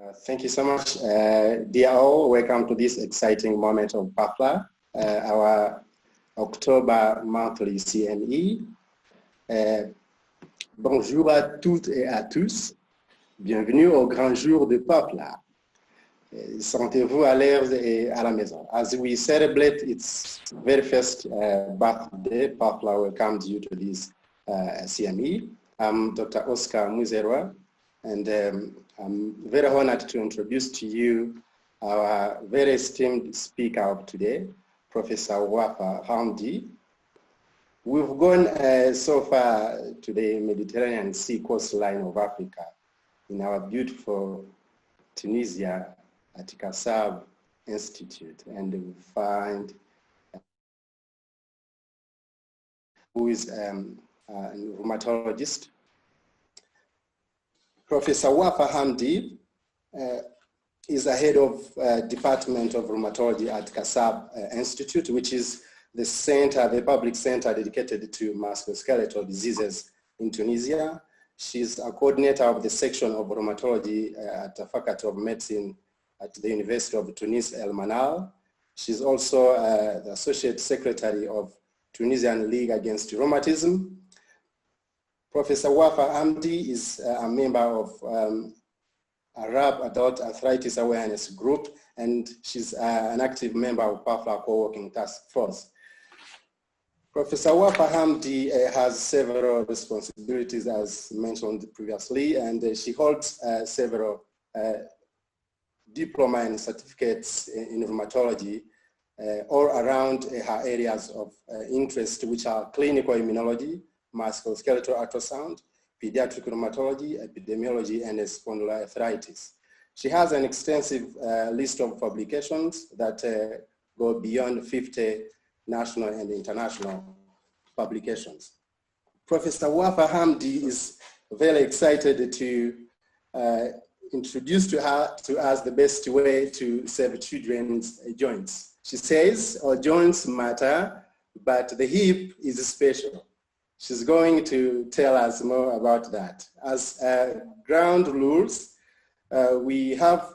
Thank you so much. Dear all, welcome to this exciting moment of PAFLA, our October monthly CME. Bonjour à toutes et à tous. Bienvenue au grand jour de PAFLA. Sentez-vous à l'aise et à la maison. As we celebrate its very first birthday, PAFLA welcomes you to this CME. I'm Dr. Oscar Muzerwa, and I'm very honored to introduce to you our very esteemed speaker of today, Professor Wafa Hamdi. We've gone so far to the Mediterranean Sea coastline of Africa in our beautiful Tunisia at Kasab Institute, and we find who is a rheumatologist. Professor Wafa Hamdi is the head of Department of Rheumatology at Kasab Institute, which is the center, the public center dedicated to musculoskeletal diseases in Tunisia. She's a coordinator of the section of rheumatology at the Faculty of Medicine at the University of Tunis El Manal. She's also the associate secretary of Tunisian League Against Rheumatism. Professor Wafa Hamdi is a member of Arab Adult Arthritis Awareness Group, and she's an active member of PAFLA Co-working Task Force. Professor Wafa Hamdi has several responsibilities, as mentioned previously, and she holds several diploma and certificates in rheumatology all around her areas of interest, which are clinical immunology, musculoskeletal ultrasound, pediatric rheumatology, epidemiology, and spondyloarthritis. She has an extensive list of publications that go beyond 50 national and international publications. Professor Wafa Hamdi is very excited to introduce to us the best way to save children's joints. She says, our joints matter, but the hip is special. She's going to tell us more about that. As ground rules, we have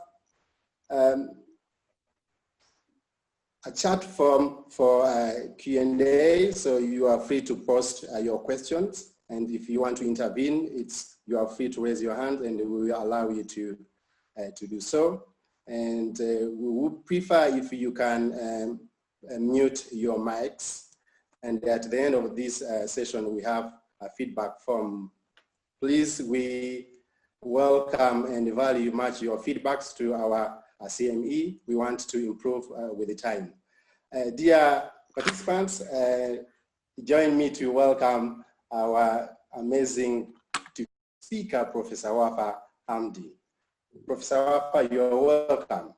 a chat form for Q&A, so you are free to post your questions. And if you want to intervene, you are free to raise your hand, and we will allow you to do so. And we would prefer if you can mute your mics. And at the end of this session, we have a feedback form. Please, we welcome and value much your feedbacks to our CME. We want to improve with the time. Dear participants, join me to welcome our amazing speaker, Professor Wafa Hamdi. Professor Wafa, you're welcome.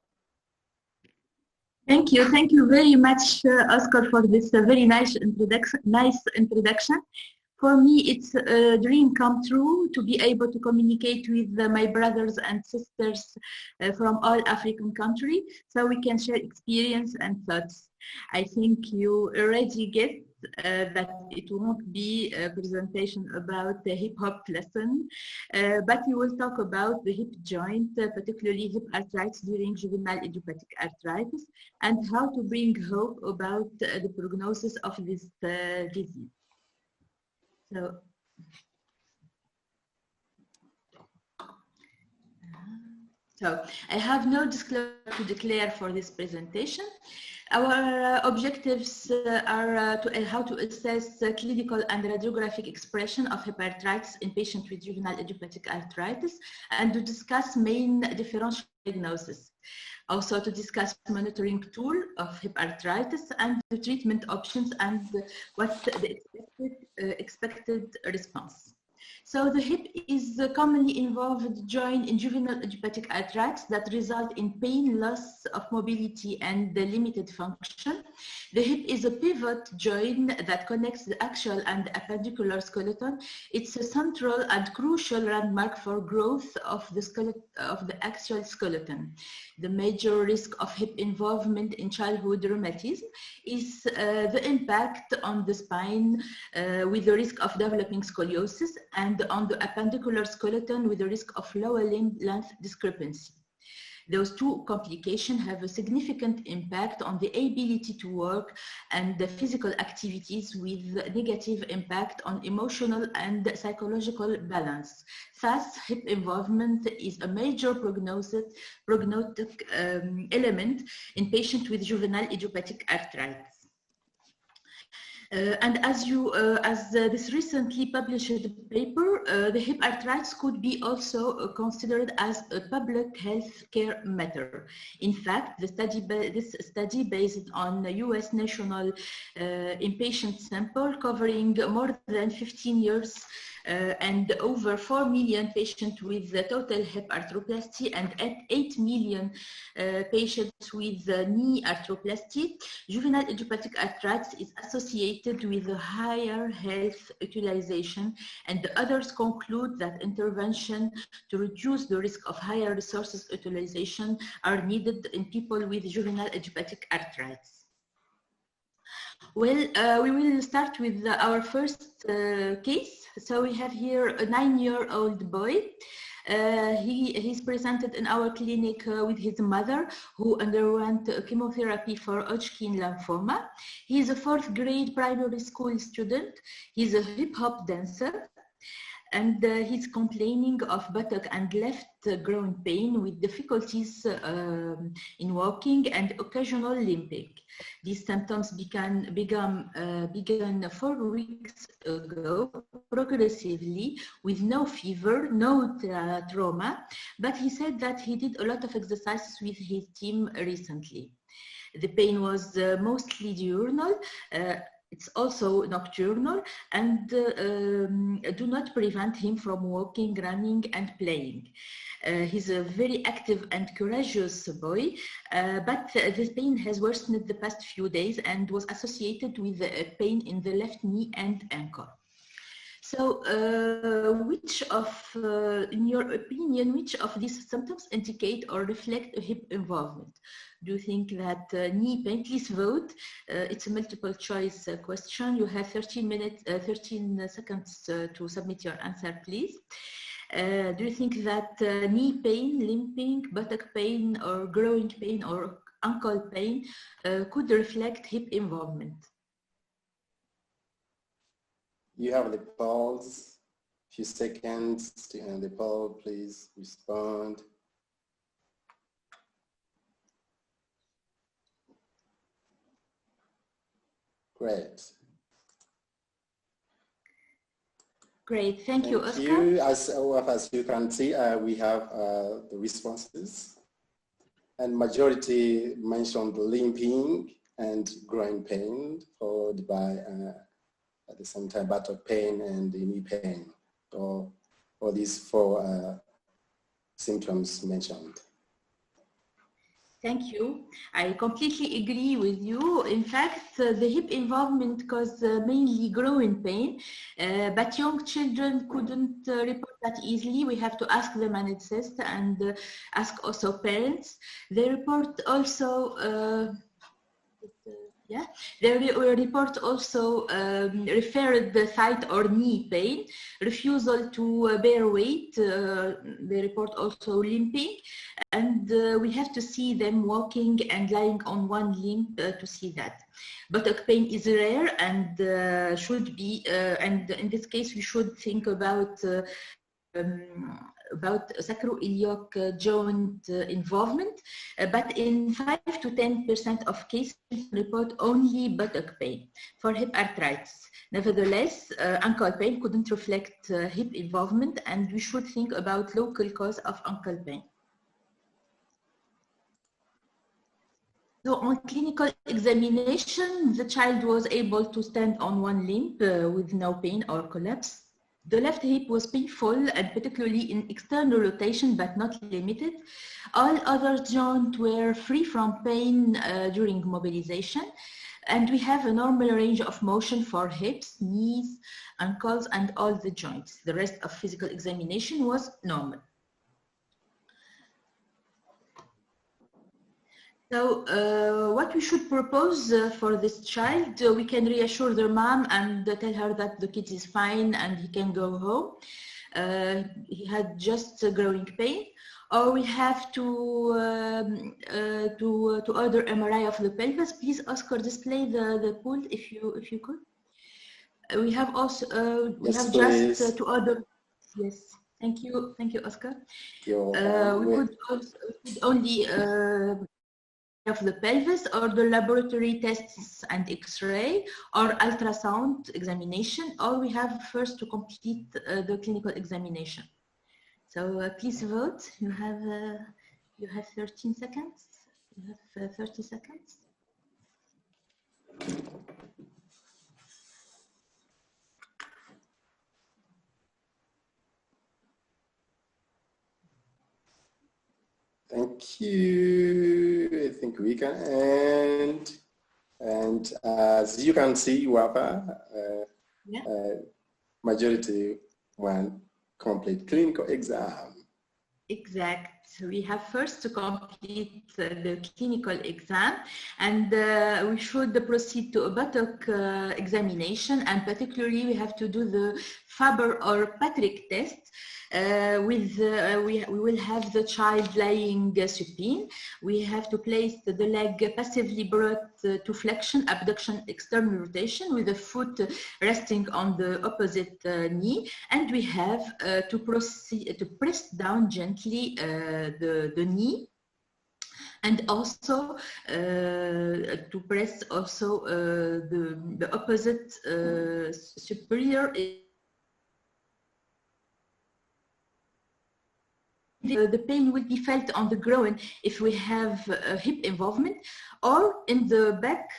Thank you very much, Oscar, for this very nice introduction. For me, it's a dream come true to be able to communicate with my brothers and sisters from all African countries, so we can share experience and thoughts. I think you already guessed that it won't be a presentation about the hip hop lesson, but we will talk about the hip joint, particularly hip arthritis during juvenile idiopathic arthritis, and how to bring hope about the prognosis of this disease. So I have no disclosure to declare for this presentation. Our objectives are how to assess clinical and radiographic expression of hip arthritis in patients with juvenile idiopathic arthritis, and to discuss main differential diagnosis. Also to discuss monitoring tool of hip arthritis and the treatment options and what's the expected response. So the hip is a commonly involved joint in juvenile idiopathic arthritis that result in pain, loss of mobility, and limited function. The hip is a pivot joint that connects the axial and appendicular skeleton. It's a central and crucial landmark for growth of the axial skeleton. The major risk of hip involvement in childhood rheumatism is the impact on the spine with the risk of developing scoliosis, and on the appendicular skeleton with the risk of lower limb length discrepancy. Those two complications have a significant impact on the ability to work and the physical activities, with negative impact on emotional and psychological balance. Thus, hip involvement is a major prognostic element in patients with juvenile idiopathic arthritis. And as this recently published paper, the hip arthritis could be also considered as a public health care matter. In fact, this study based on the US national inpatient sample covering more than 15 years and over 4 million patients with total hip arthroplasty and 8 million patients with knee arthroplasty, juvenile idiopathic arthritis is associated with a higher health utilization, and the others conclude that intervention to reduce the risk of higher resources utilization are needed in people with juvenile idiopathic arthritis. Well, we will start with our first case. So we have here a 9-year-old boy. He's presented in our clinic with his mother, who underwent chemotherapy for Hodgkin lymphoma. He's a 4th grade primary school student. He's a hip hop dancer. And he's complaining of buttock and left groin pain with difficulties in walking and occasional limping. These symptoms began 4 weeks ago, progressively, with no fever, no trauma, but he said that he did a lot of exercises with his team recently. The pain was mostly diurnal. It's also nocturnal, and do not prevent him from walking, running, and playing. He's a very active and courageous boy, but this pain has worsened the past few days and was associated with pain in the left knee and ankle. So, in your opinion, which of these symptoms indicate or reflect a hip involvement? Do you think that knee pain? Please vote. It's a multiple choice question. You have 13 seconds to submit your answer, please. Do you think that knee pain, limping, buttock pain, or groin pain, or ankle pain could reflect hip involvement? You have the pause, few seconds to end the poll, please respond. Great. Great, thank you, Oscar. As you can see, we have the responses, and majority mentioned limping and groin pain, followed by at the same time buttock pain and knee pain, or these 4 symptoms mentioned. Thank you. I completely agree with you. In fact, the hip involvement caused mainly groin pain, but young children couldn't report that easily. We have to ask them and insist, and ask also parents. They report also They report also referred thigh or knee pain, refusal to bear weight. They report also limping, and we have to see them walking and lying on one limb to see that. Buttock pain is rare and should be, and in this case we should think about sacroiliac joint involvement, but in 5 to 10% of cases report only buttock pain for hip arthritis. Nevertheless, ankle pain couldn't reflect hip involvement, and we should think about local cause of ankle pain. So on clinical examination, the child was able to stand on one limb with no pain or collapse. The left hip was painful, and particularly in external rotation, but not limited. All other joints were free from pain during mobilization. And we have a normal range of motion for hips, knees, ankles, and all the joints. The rest of physical examination was normal. So what we should propose for this child, we can reassure their mom and tell her that the kid is fine and he can go home. he had just growing pain, or we have to order MRI of the pelvis. Please, Oscar, display the pool if you could. We have also we have just to order. Yes, thank you, Oscar. We could only of the pelvis, or the laboratory tests and X-ray or ultrasound examination, or we have first to complete the clinical examination. So please vote. You have 13 seconds. You have 30 seconds. Thank you. I think we can end. And as you can see, Wafa, majority one complete clinical exam. Exact. We have first to complete the clinical exam, and we should proceed to a buttock examination, and particularly we have to do the Faber or Patrick test. We will have the child lying supine. We have to place the leg passively brought to flexion, abduction, external rotation, with the foot resting on the opposite knee, and we have to proceed to press down gently the knee, and also to press also the opposite superior. The pain will be felt on the groin if we have hip involvement, or in the back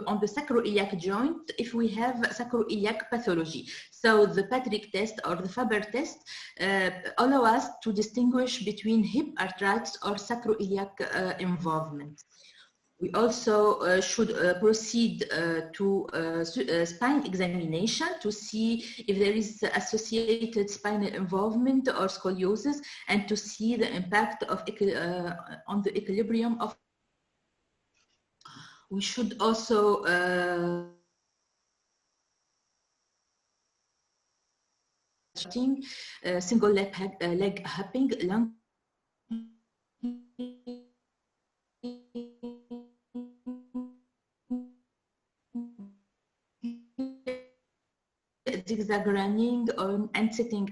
on the sacroiliac joint if we have sacroiliac pathology. So the Patrick test or the Faber test allow us to distinguish between hip arthritis or sacroiliac involvement. We also should proceed to spine examination to see if there is associated spinal involvement or scoliosis, and to see the impact of on the equilibrium of. We should also single leg hopping, lung zigzag running and sitting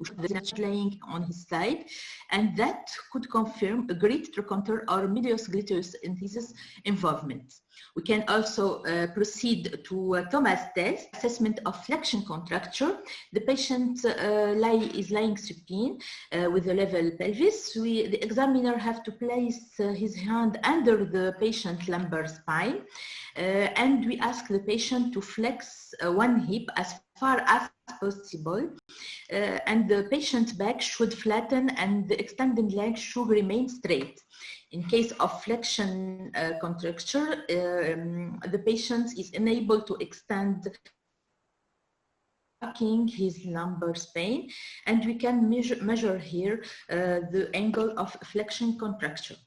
laying on his side, and that could confirm a great trochanter or medius gluteus synthesis involvement. We can also proceed to Thomas test, assessment of flexion contracture. The patient is lying supine with a level pelvis. The examiner have to place his hand under the patient lumbar spine, and we ask the patient to flex one hip as far as possible, and the patient's back should flatten and the extended leg should remain straight. In case of flexion contracture, the patient is unable to extend his lumbar spine, and we can measure here the angle of flexion contracture.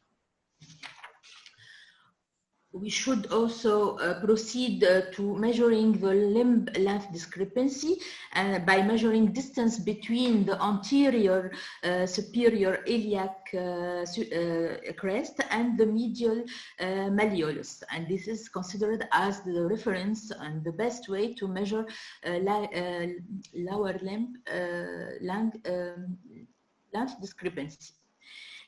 We should also proceed to measuring the limb length discrepancy by measuring distance between the anterior superior iliac crest and the medial malleolus, and this is considered as the reference and the best way to measure lower limb length discrepancy.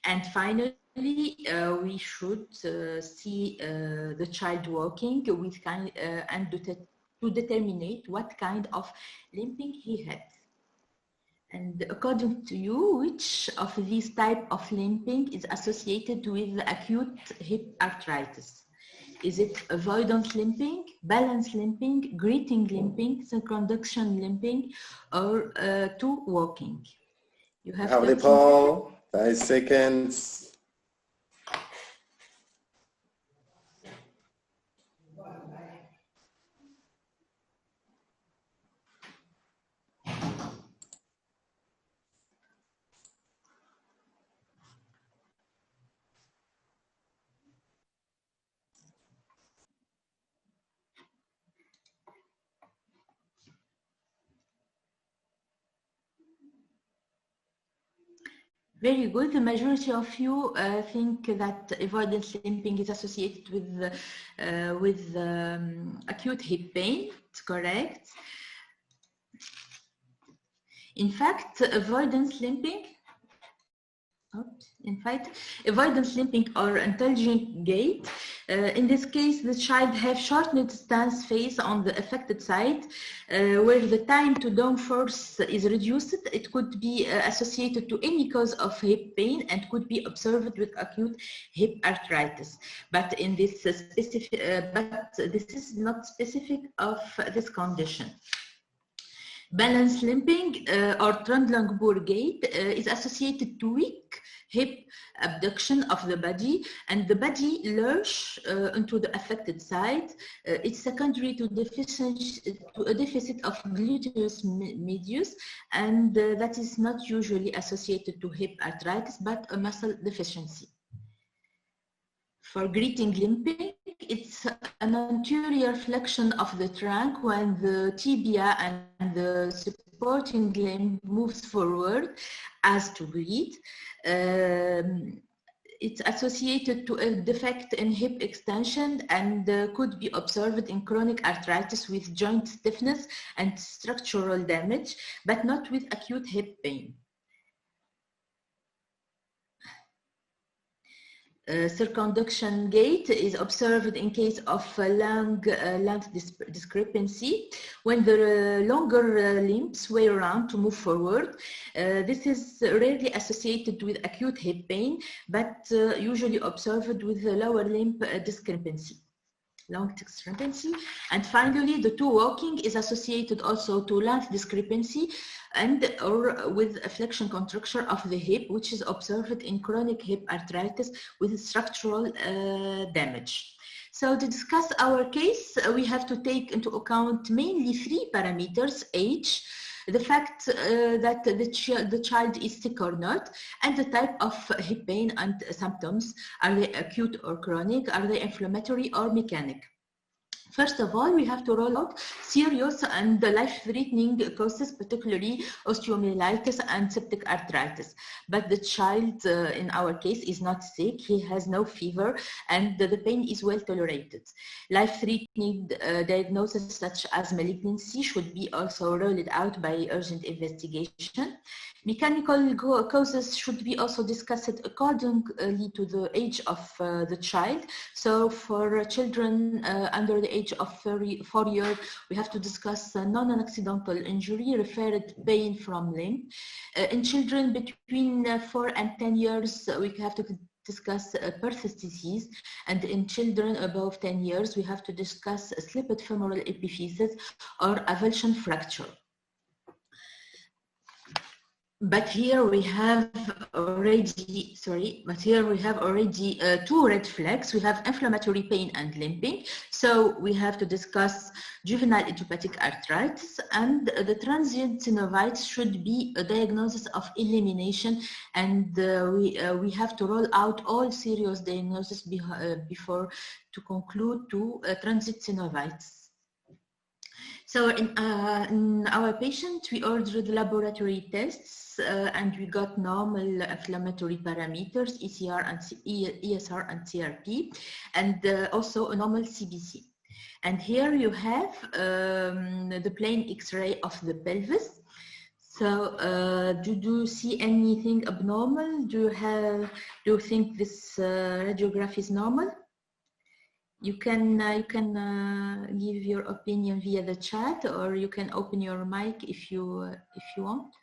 And finally, we should see the child walking with and to determine what kind of limping he had. And according to you, which of these type of limping is associated with acute hip arthritis? Is it avoidance limping, balance limping, greeting limping, synchronduction limping, or to walking? You have the poll. 5 seconds. Very good. The majority of you think that avoidance limping is associated with acute hip pain. It's correct. In fact, avoidance limping or intelligent gait. In this case, the child has shortened stance phase on the affected side, where the time to downforce is reduced. It could be associated to any cause of hip pain and could be observed with acute hip arthritis. But in this this is not specific of this condition. Balance limping or Trundle-Boer gait is associated to weak hip abduction of the body, and the body lurch into the affected side. It's secondary to a deficit of gluteus medius, and that is not usually associated to hip arthritis, but a muscle deficiency. For greeting limping, it's an anterior flexion of the trunk when the tibia and the supporting limb moves forward as to greet. It's associated to a defect in hip extension and could be observed in chronic arthritis with joint stiffness and structural damage, but not with acute hip pain. Circumduction gait is observed in case of length discrepancy when the longer limbs sway around to move forward. This is rarely associated with acute hip pain, but usually observed with the lower limb discrepancy. Long discrepancy. And finally, the toe walking is associated also to length discrepancy and or with a flexion contracture of the hip, which is observed in chronic hip arthritis with structural damage. So to discuss our case, we have to take into account mainly 3 parameters: age, the fact that the child is sick or not, and the type of hip pain and symptoms. Are they acute or chronic? Are they inflammatory or mechanic? First of all, we have to rule out serious and life-threatening causes, particularly osteomyelitis and septic arthritis. But the child, in our case, is not sick. He has no fever, and the pain is well tolerated. Life-threatening diagnosis such as malignancy should be also ruled out by urgent investigation. Mechanical causes should be also discussed accordingly to the age of the child. So for children under the age of 4 years, we have to discuss non-accidental injury, referred pain from limb. In children between 4 and 10 years, we have to discuss Perthes disease, and in children above 10 years, we have to discuss slipped femoral epiphysis or avulsion fracture. But here we have already, 2 red flags. We have inflammatory pain and limping. So we have to discuss juvenile idiopathic arthritis, and the transient synovitis should be a diagnosis of elimination, and we have to roll out all serious diagnoses before to conclude to transient synovitis. So in our patient, we ordered laboratory tests and we got normal inflammatory parameters, ECR and ESR and CRP, and also a normal CBC. And here you have the plain X-ray of the pelvis. So do you see anything abnormal? Do you think this radiograph is normal? You can give your opinion via the chat, or you can open your mic if you want.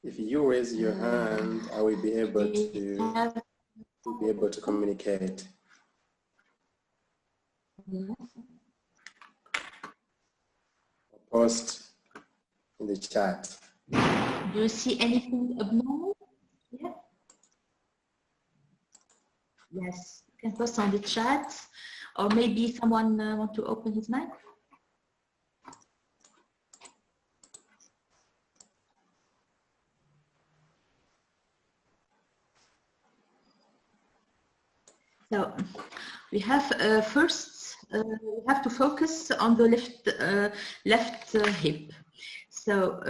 If you raise your hand, I will be able to communicate. Post in the chat. Do you see anything abnormal? Yeah. Yes, you can post on the chat, or maybe someone want to open his mic. So we have first we have to focus on the left hip. So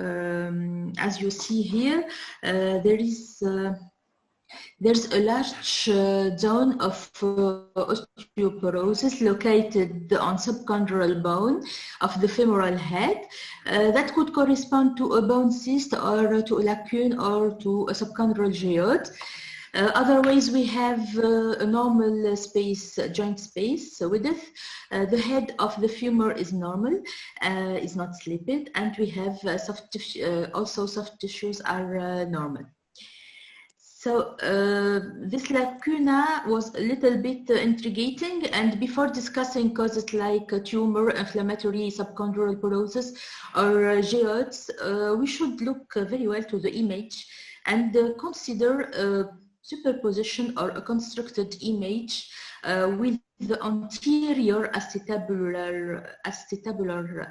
as you see here, there's a large zone of osteoporosis located on subchondral bone of the femoral head that could correspond to a bone cyst or to a lacune or to a subchondral geode. Otherwise, we have a normal space, joint space width. The head of the femur is normal, is not slipped, and we have soft tissue, also soft tissues are normal. So this lacuna was a little bit intriguing, and before discussing causes like tumor, inflammatory subchondral porosis, or geodes, we should look very well to the image and consider a superposition or a constructed image with the anterior acetabular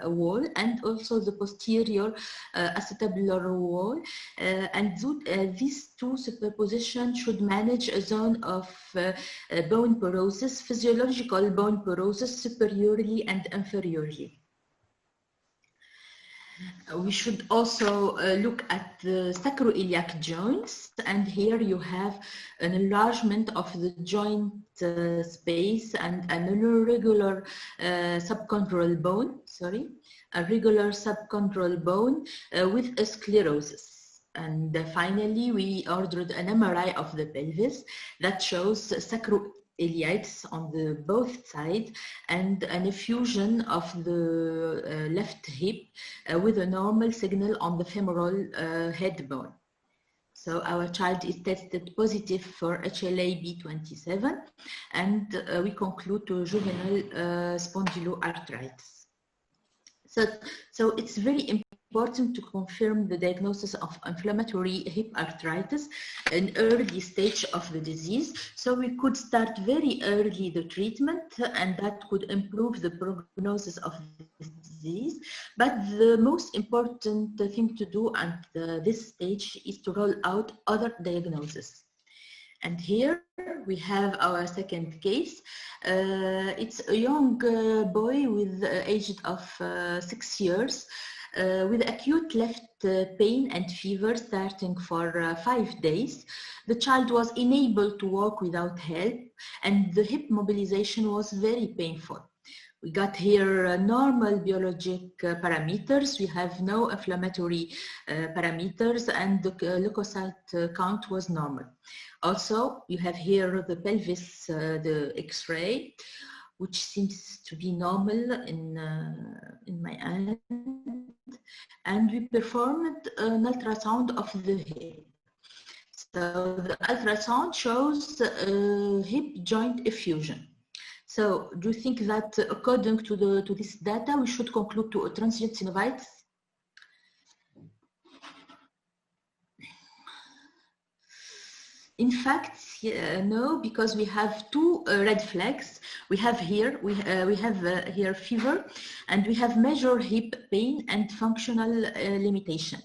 wall and also the posterior acetabular wall, and these two superpositions should manage a zone of bone porosis, physiological bone porosis, superiorly and inferiorly. We should also look at the sacroiliac joints, and here you have an enlargement of the joint space and an irregular subchondral bone, a regular subchondral bone with a sclerosis. And finally, we ordered an MRI of the pelvis that shows sacroiliitis on the both sides and an effusion of the left hip with a normal signal on the femoral head bone. So our child is tested positive for HLA-B27, and we conclude to juvenile spondyloarthritis. So it's very important to confirm the diagnosis of inflammatory hip arthritis in early stage of the disease. So we could start very early the treatment, and that could improve the prognosis of the disease. But the most important thing to do at this stage is to roll out other diagnoses. And here we have our second case. It's a young boy with aged of 6 years with acute left pain and fever starting for 5 days. The child was unable to walk without help, and the hip mobilization was very painful. We got here normal biologic parameters. We have no inflammatory parameters, and the leukocyte count was normal. Also, you have here the pelvis, the X-ray, which seems to be normal in my hand. And we performed an ultrasound of the hip. So the ultrasound shows hip joint effusion. So do you think that according to this data, we should conclude to a transient synovitis? In fact, no, because we have two red flags. We have here here fever, and we have major hip pain and functional limitation.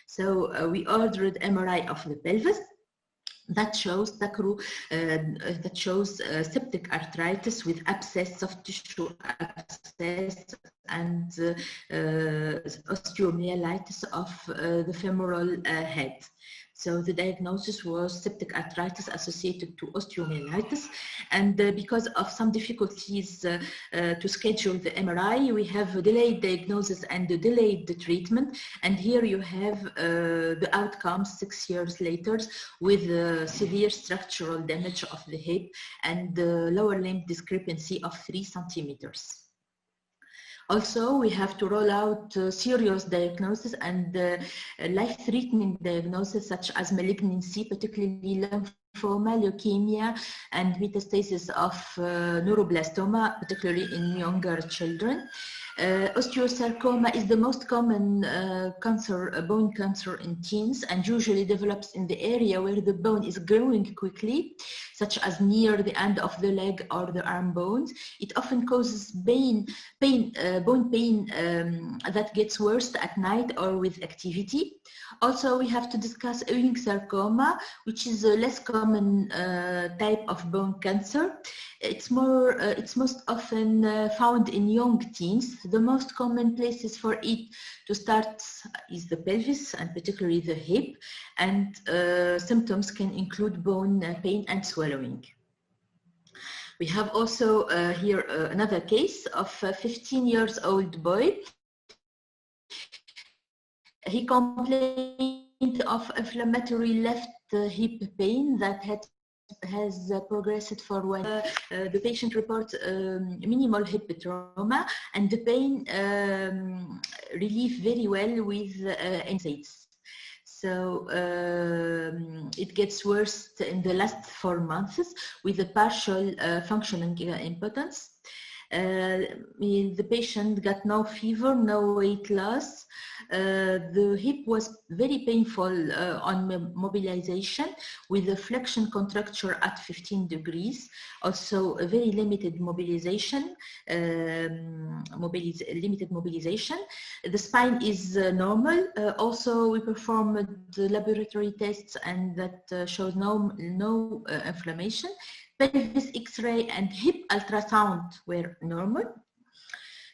So we ordered MRI of the pelvis. That shows septic arthritis with abscess, soft tissue abscess, and osteomyelitis of the femoral head. So the diagnosis was septic arthritis associated to osteomyelitis, and because of some difficulties to schedule the MRI, we have a delayed diagnosis and a delayed treatment. And here you have the outcomes 6 years later with severe structural damage of the hip and the lower limb discrepancy of 3 centimeters. Also, we have to roll out serious diagnosis and life-threatening diagnosis such as malignancy, particularly lymphoma, leukemia, and metastasis of neuroblastoma, particularly in younger children. Osteosarcoma is the most common bone cancer in teens, and usually develops in the area where the bone is growing quickly, such as near the end of the leg or the arm bones. It often causes bone pain that gets worse at night or with activity. Also, we have to discuss Ewing sarcoma, which is a less common type of bone cancer. It's most often found in young teens. The most common places for it to start is the pelvis and particularly the hip, and symptoms can include bone pain and swallowing. We have also here another case of a 15-year-old boy. He complained of inflammatory left hip pain that has progressed for one. The patient reports minimal hip trauma, and the pain relieved very well with NSAIDs. So it gets worse in the last 4 months with a partial functioning impotence. The patient got no fever, no weight loss. The hip was very painful on mobilization with a flexion contracture at 15 degrees. Also a very limited mobilization, limited mobilization. The spine is normal. Also we performed the laboratory tests and that showed no inflammation. Pelvis X-ray and hip ultrasound were normal.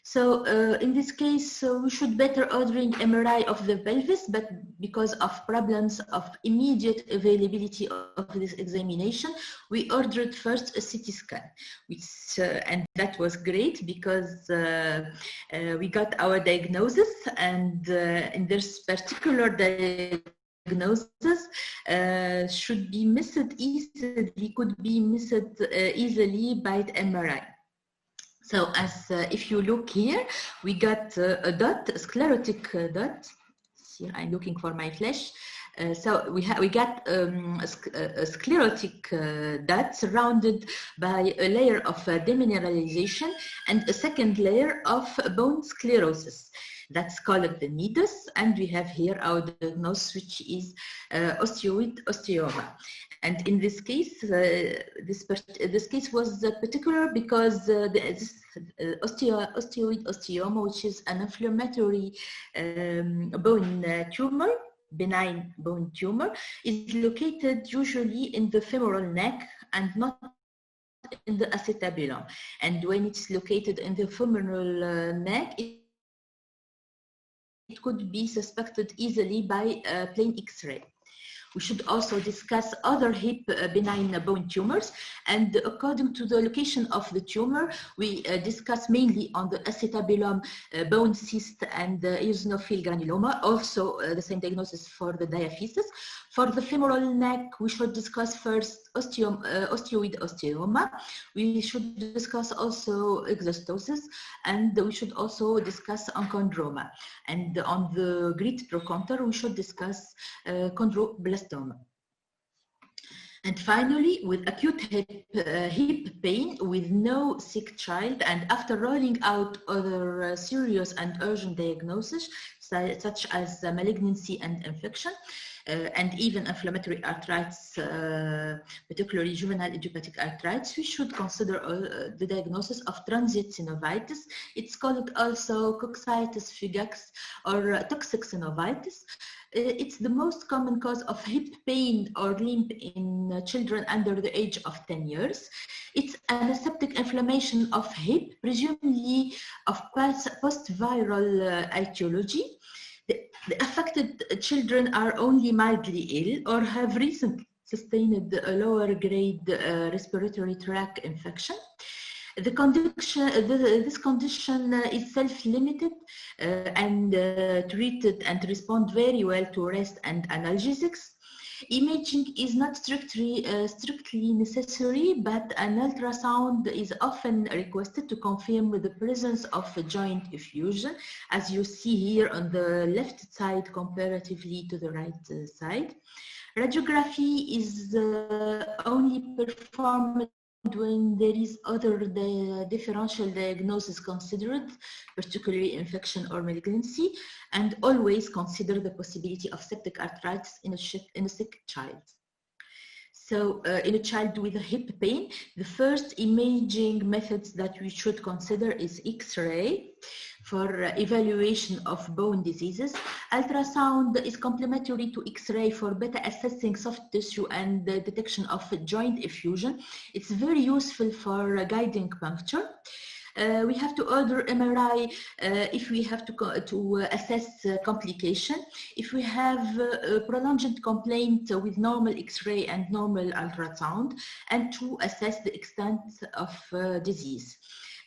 So in this case, we should better ordering MRI of the pelvis, but because of problems of immediate availability of this examination, we ordered first a CT scan, and that was great because we got our diagnosis, and in this particular diagnosis should be missed easily, could be missed easily by the MRI. So as if you look here, we got a dot, a sclerotic dot. Here I'm looking for my flash. So we got a sclerotic dot surrounded by a layer of demineralization and a second layer of bone sclerosis. That's called the nidus, and we have here our diagnosis, which is osteoid osteoma. And in this case, this case was particular because this osteoid osteoma, which is an inflammatory bone tumor, benign bone tumor, is located usually in the femoral neck and not in the acetabulum. And when it's located in the femoral neck, it could be suspected easily by plain X-ray. We should also discuss other hip benign bone tumors, and according to the location of the tumor, we discuss mainly on the acetabulum, bone cyst, and eosinophil granuloma. Also the same diagnosis for the diaphysis. For the femoral neck, we should discuss first osteoid osteoma. We should discuss also exostosis, and we should also discuss enchondroma. And on the great trochanter, we should discuss chondroblastoma. And finally, with acute hip pain with no sick child, and after rolling out other serious and urgent diagnoses, such as malignancy and infection, and even inflammatory arthritis, particularly juvenile idiopathic arthritis, we should consider the diagnosis of transient synovitis. It's called also coccitis fugax or toxic synovitis. It's the most common cause of hip pain or limp in children under the age of 10 years. It's an aseptic inflammation of hip, presumably of post-viral etiology. The affected children are only mildly ill or have recently sustained a lower grade respiratory tract infection. This condition is self-limited and treated and respond very well to rest and analgesics. Imaging is not strictly necessary, but an ultrasound is often requested to confirm the presence of a joint effusion, as you see here on the left side comparatively to the right side. Radiography is only performed when there is other differential diagnosis considered, particularly infection or malignancy, and always consider the possibility of septic arthritis in a sick child. So in a child with a hip pain, the first imaging methods that we should consider is X-ray for evaluation of bone diseases. Ultrasound is complementary to X-ray for better assessing soft tissue and the detection of joint effusion. It's very useful for guiding puncture. We have to order MRI if we have to assess complication. If we have a prolonged complaint with normal X-ray and normal ultrasound, and to assess the extent of disease.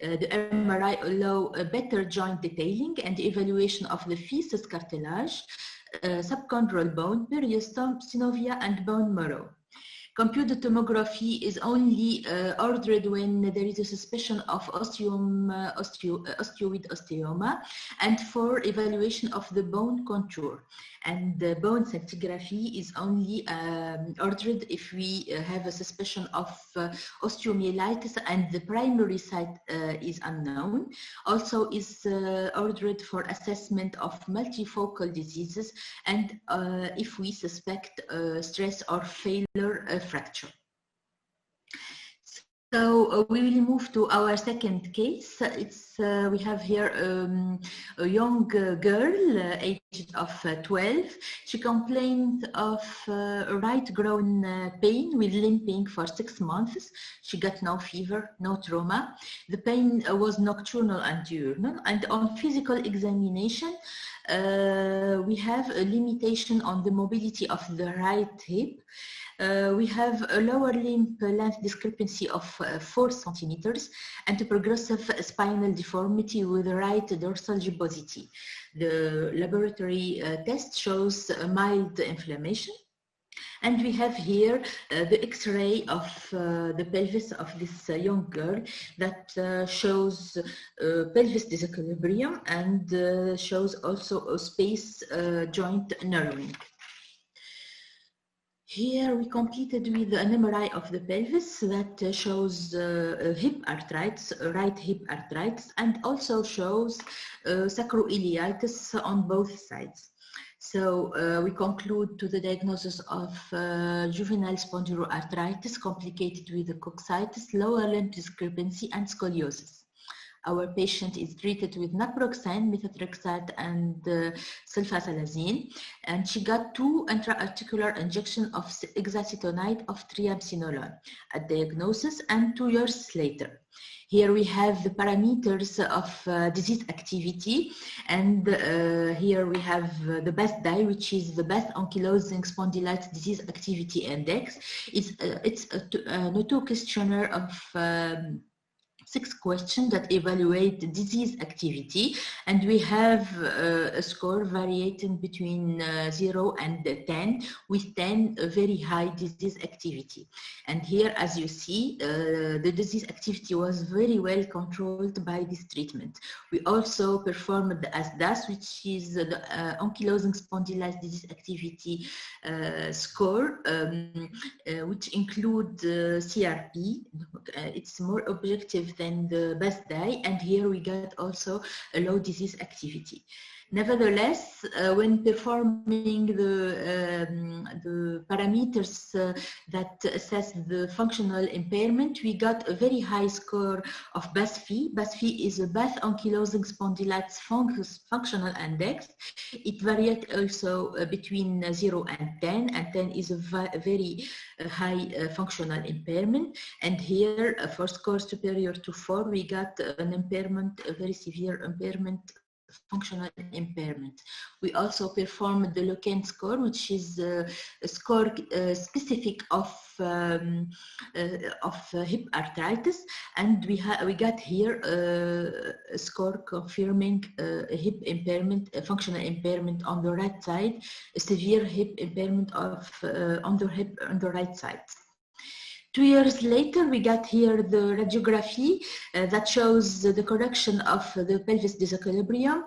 The MRI allow a better joint detailing and evaluation of the feces cartilage, subchondral bone, periosteum, synovia, and bone marrow. Computed tomography is only ordered when there is a suspicion of osteoid osteoma and for evaluation of the bone contour. And the bone scintigraphy is only ordered if we have a suspicion of osteomyelitis and the primary site is unknown. Also is ordered for assessment of multifocal diseases and if we suspect stress or failure fracture. So we will move to our second case. We have here a young girl, aged of 12. She complained of right groin pain with limping for 6 months. She got no fever, no trauma. The pain was nocturnal and diurnal. And on physical examination, we have a limitation on the mobility of the right hip. We have a lower limb length discrepancy of 4 centimeters and a progressive spinal deformity with right dorsal gibbosity. The laboratory test shows a mild inflammation. And we have here the X-ray of the pelvis of this young girl that shows pelvis disequilibrium and shows also a space joint narrowing. Here we completed with an MRI of the pelvis that shows hip arthritis, right hip arthritis, and also shows sacroiliitis on both sides. So we conclude to the diagnosis of juvenile spondyloarthritis complicated with the coccytis, lower limb discrepancy, and scoliosis. Our patient is treated with naproxen, methotrexate, and sulfasalazine, and she got 2 intra-articular injections of hexacetonide of triamcinolone at diagnosis and 2 years later. Here we have the parameters of disease activity, and here we have the BASDAI, which is the Bath Ankylosing Spondylitis Disease Activity Index. It's an auto questionnaire of 6 questions that evaluate the disease activity, and we have a score varying between 0 and 10, with 10 a very high disease activity. And here, as you see, the disease activity was very well controlled by this treatment. We also performed the ASDAS, which is the Ankylosing Spondylitis Disease Activity score, which include CRP. It's more objective than the BASDAI, and here we got also a low disease activity. Nevertheless, when performing the parameters that assess the functional impairment, we got a very high score of BASFI. BASFI is a Bath Ankylosing Spondylitis Functional Index. It varied also between 0 and 10, and 10 is a very high functional impairment. And here, for score superior to 4, we got an impairment, a very severe impairment, functional impairment. We also performed the Loken score, which is a score specific of hip arthritis, and we got here a score confirming a hip impairment, a functional impairment on the right side, a severe hip impairment of on the right side. 2 years later, we got here the radiography that shows the correction of the pelvis disequilibrium,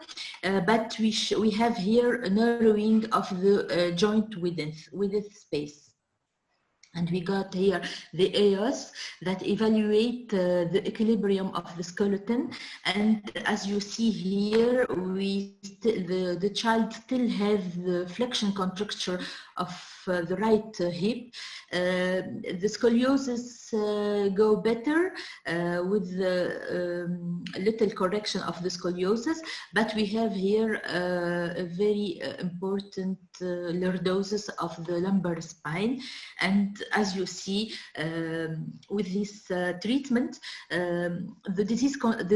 but we have here a narrowing of the joint width space. And we got here the EOS that evaluate the equilibrium of the skeleton. And as you see here, the child still has the flexion contracture of the right hip. The scoliosis go better with the little correction of the scoliosis, but we have here a very important lordosis of the lumbar spine. And as you see, with this treatment, the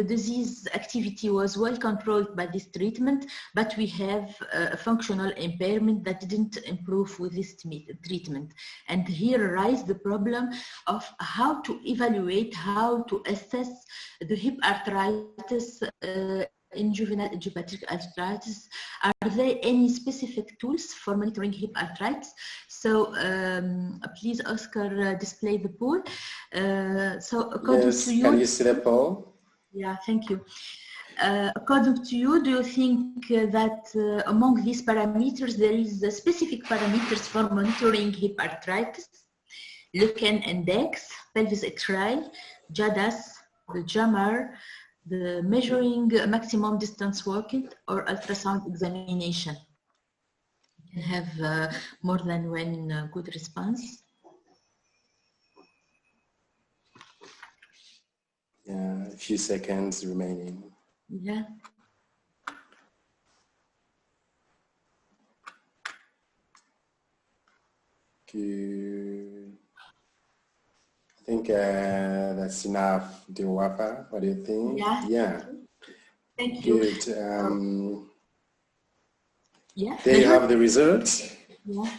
disease activity was well controlled by this treatment, but we have a functional impairment that didn't improve with this treatment. And here arises the problem of how to evaluate, how to assess the hip arthritis in juvenile idiopathic arthritis. Are there any specific tools for monitoring hip arthritis? So please, Oscar, display the poll. So according to you, can you see the poll? Yeah, thank you. According to you, do you think that among these parameters there is specific parameters for monitoring hip arthritis? Lecan index, pelvis X-ray, JADAS, the JAMAR, the measuring maximum distance walking, or ultrasound examination? You can have more than one good response. Yeah, a few seconds remaining. Yeah. Good. I think that's enough, Diwafa. What do you think? Yeah. Yeah. Thank you. Good. Yeah. There you have the results. Yeah.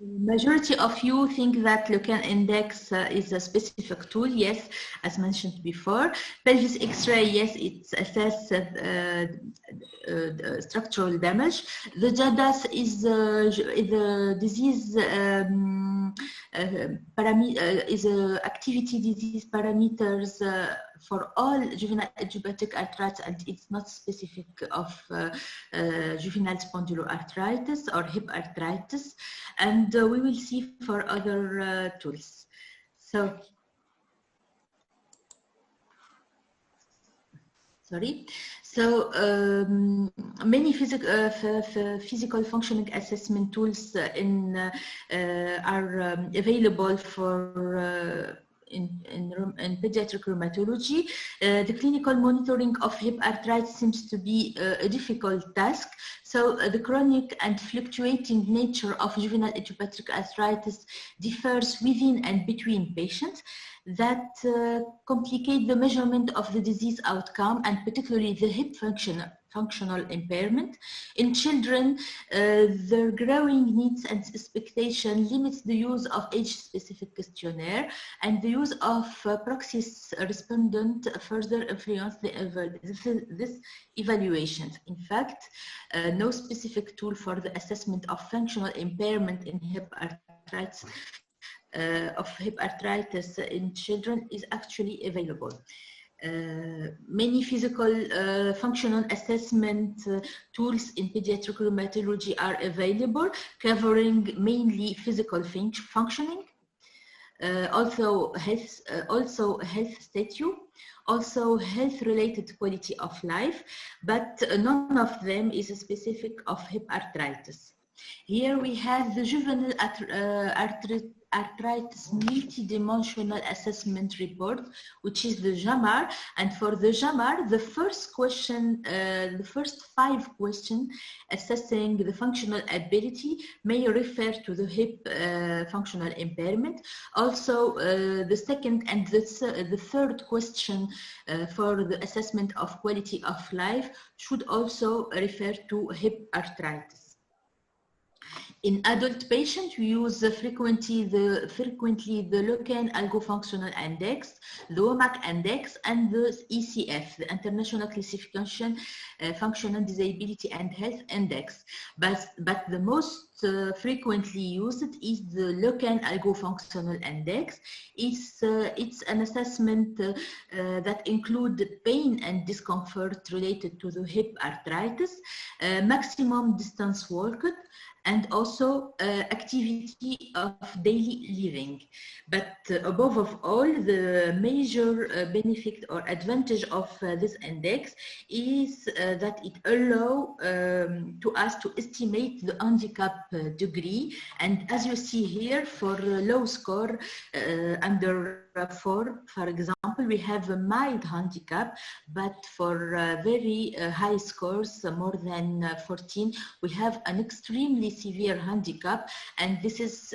Majority of you think that Lecan index is a specific tool. Yes, as mentioned before. Pelvis X-ray, yes, it assesses structural damage. The JADAS is the disease is activity disease parameters for all juvenile idiopathic arthritis, and it's not specific of juvenile spondyloarthritis or hip arthritis. And we will see for other tools. So, sorry. So many physical functioning assessment tools are available for in pediatric rheumatology. The clinical monitoring of hip arthritis seems to be a difficult task. So the chronic and fluctuating nature of juvenile idiopathic arthritis differs within and between patients that complicate the measurement of the disease outcome, and particularly the hip functional impairment. In children, their growing needs and expectation limits the use of age-specific questionnaire, and the use of Praxis respondent further influence this evaluation. In fact, no specific tool for the assessment of functional impairment in hip arthritis in children is actually available. Many physical functional assessment tools in pediatric rheumatology are available, covering mainly physical functioning, also health status, also health-related quality of life, but none of them is specific of hip arthritis. Here we have the juvenile arthritis multidimensional assessment report, which is the JAMAR. And for the JAMAR, the first question, the first 5 questions assessing the functional ability may refer to the hip functional impairment. Also, the second and the third question for the assessment of quality of life should also refer to hip arthritis. In adult patients, we use frequently the Lecan Algo Functional Index, the WOMAC Index, and the ECF, the International Classification Functional Disability and Health Index. But the most frequently used is the Loken Algo-Functional Index. It's an assessment that includes pain and discomfort related to the hip arthritis, maximum distance walked, and also activity of daily living. But above all, the major benefit or advantage of this index is that it allows to us to estimate the handicap degree. And as you see here, for low score under 4, for example, we have a mild handicap, but for very high scores, more than 14, we have an extremely severe handicap, and this is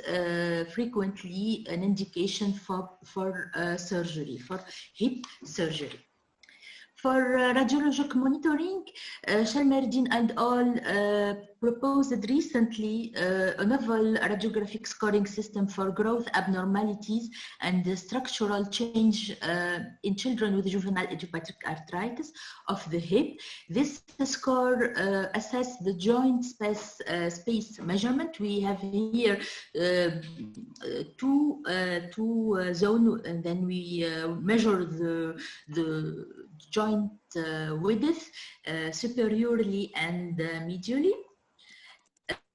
frequently an indication for surgery, for hip surgery. For radiologic monitoring, Shalmerdin and al. Proposed recently a novel radiographic scoring system for growth abnormalities and structural change in children with juvenile idiopathic arthritis of the hip. This score assesses the joint space measurement. We have here two zones, and then we measure the joint width superiorly and medially.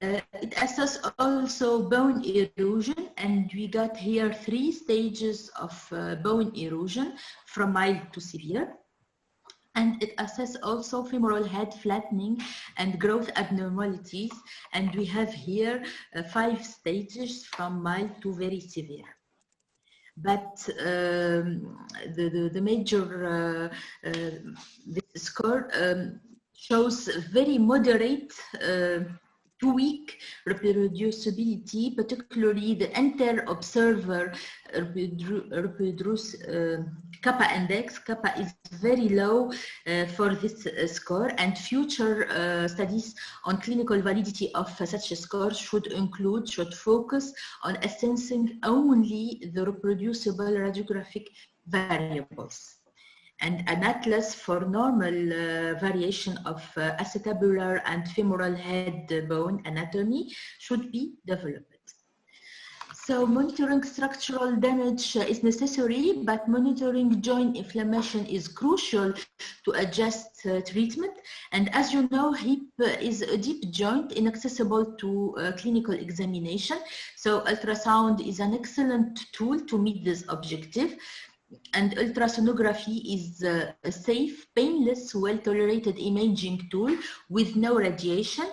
It assesses also bone erosion, and we got here 3 stages of bone erosion from mild to severe. And it assesses also femoral head flattening and growth abnormalities, and we have here 5 stages from mild to very severe. But the major this score shows very moderate to weak reproducibility, particularly the inter-observer kappa index. Kappa is very low for this score, and future studies on clinical validity of such a score should focus on assessing only the reproducible radiographic variables. And an atlas for normal variation of acetabular and femoral head bone anatomy should be developed. So monitoring structural damage is necessary, but monitoring joint inflammation is crucial to adjust treatment. And as you know, hip is a deep joint inaccessible to clinical examination. So ultrasound is an excellent tool to meet this objective. And ultrasonography is a safe, painless, well-tolerated imaging tool with no radiation.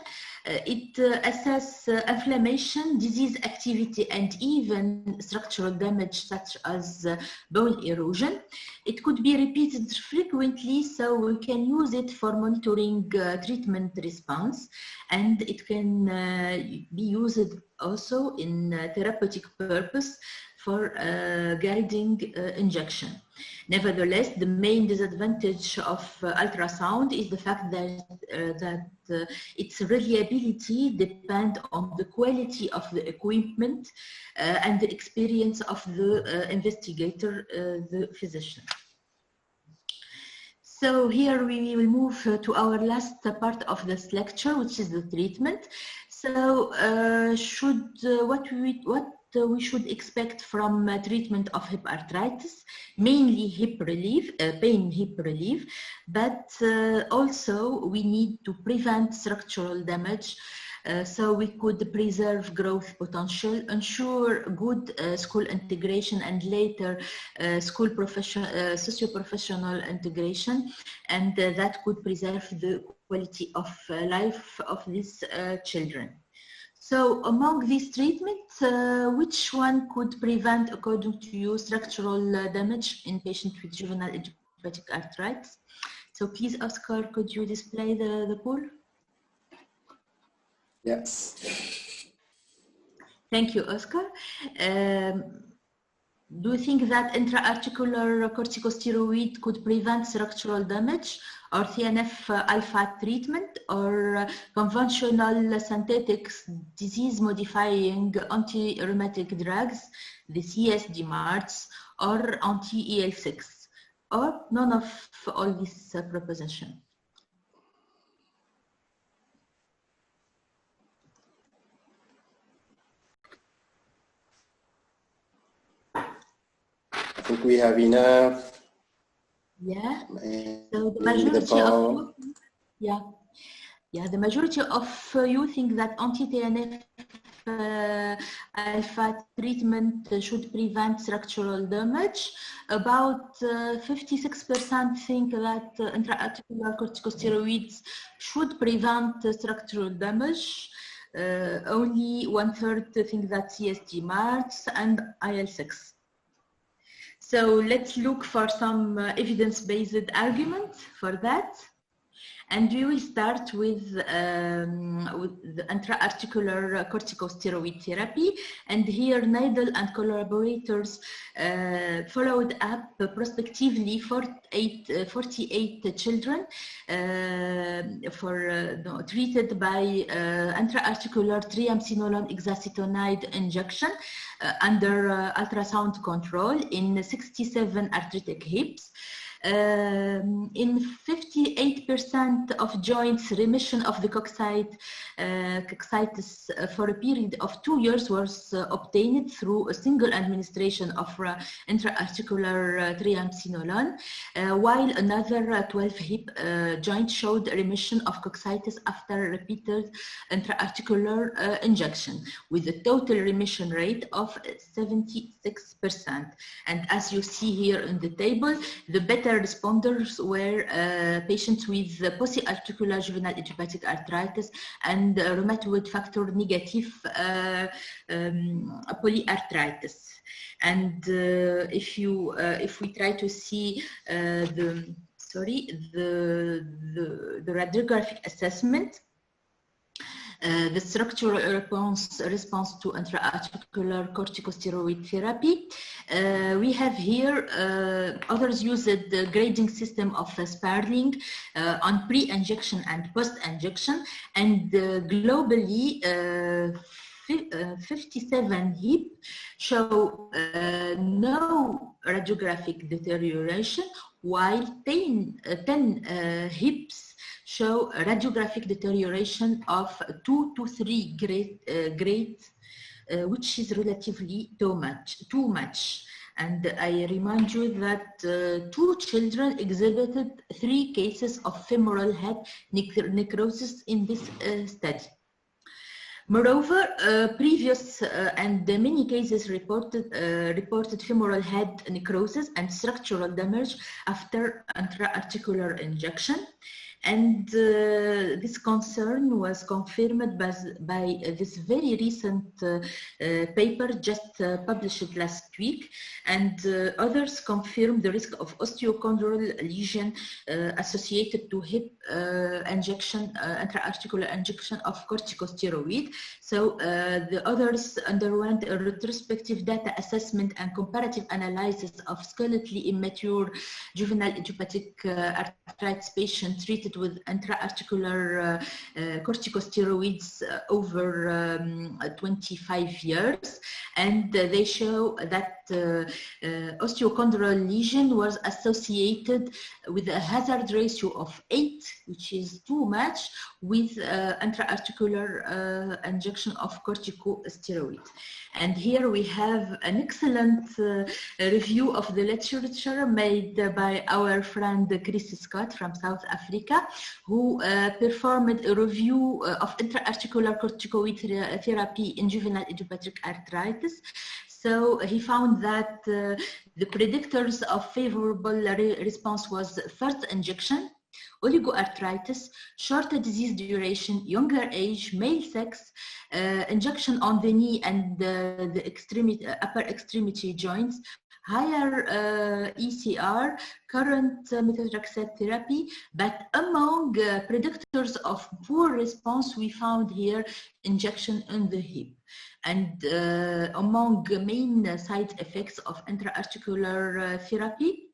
It assesses inflammation, disease activity, and even structural damage such as bone erosion. It could be repeated frequently, so we can use it for monitoring treatment response, and it can be used also in therapeutic purpose for guiding injection. Nevertheless, the main disadvantage of ultrasound is the fact that its reliability depends on the quality of the equipment and the experience of the investigator, the physician. So here we will move to our last part of this lecture, which is the treatment. So what we should expect from treatment of hip arthritis, mainly hip relief, pain hip relief, but also we need to prevent structural damage, so we could preserve growth potential, ensure good school integration, and later school socio-professional integration, and that could preserve the quality of life of these children. So among these treatments, which one could prevent, according to you, structural damage in patients with juvenile idiopathic arthritis? So please, Oscar, could you display the pool? Yes. Thank you, Oscar. Do you think that intra-articular corticosteroid could prevent structural damage, or TNF-alpha treatment, or conventional synthetics disease-modifying anti-rheumatic drugs, the CS-DMARDs, or anti-EL6, or none of all these propositions? think we have enough. Yeah. So the majority of the majority of you think that anti-TNF alpha treatment should prevent structural damage. About 56% think that intra-articular corticosteroids should prevent structural damage. Only 1/3 think that CST marks and IL-6. So let's look for some evidence-based argument for that. And we will start with the intra-articular corticosteroid therapy. And here, Neidl and collaborators followed up prospectively 48 children treated by intra-articular triamcinolone hexacetonide injection under ultrasound control in 67 arthritic hips. In 58% of joints, remission of the coccytis for a period of 2 years was obtained through a single administration of intra-articular triamcinolone, while another 12 hip joints showed remission of coccytis after repeated intra-articular injection, with a total remission rate of 76%. And as you see here in the table, the better responders were patients with polyarticular juvenile idiopathic arthritis and rheumatoid factor negative polyarthritis. And if we try to see the radiographic assessment, the structural response to intra-articular corticosteroid therapy. We have here others used the grading system of Sparling on pre-injection and post-injection, and globally 57 hip show no radiographic deterioration, while 10 hips show radiographic deterioration of 2 to 3 grades, which is relatively too much. And I remind you that 2 children exhibited 3 cases of femoral head necrosis in this study. Moreover, previous and many cases reported femoral head necrosis and structural damage after intra-articular injection. And this concern was confirmed by this very recent paper just published last week, and others confirmed the risk of osteochondral lesion associated to hip injection, intra-articular injection of corticosteroid. So the others underwent a retrospective data assessment and comparative analysis of skeletally immature juvenile idiopathic arthritis patients treated with intra-articular corticosteroids over 25 years, and they show that osteochondral lesion was associated with a hazard ratio of 8, which is too much, with intra-articular injection of corticosteroid. And here we have an excellent review of the literature made by our friend Chris Scott from South Africa, who performed a review of intra-articular corticoid therapy in juvenile idiopathic arthritis. So he found that the predictors of favorable response was first injection, oligoarthritis, shorter disease duration, younger age, male sex, injection on the knee and the extremity, upper extremity joints, higher ECR, current methotrexate therapy. But among predictors of poor response, we found here injection in the hip. And among main side effects of intra-articular therapy,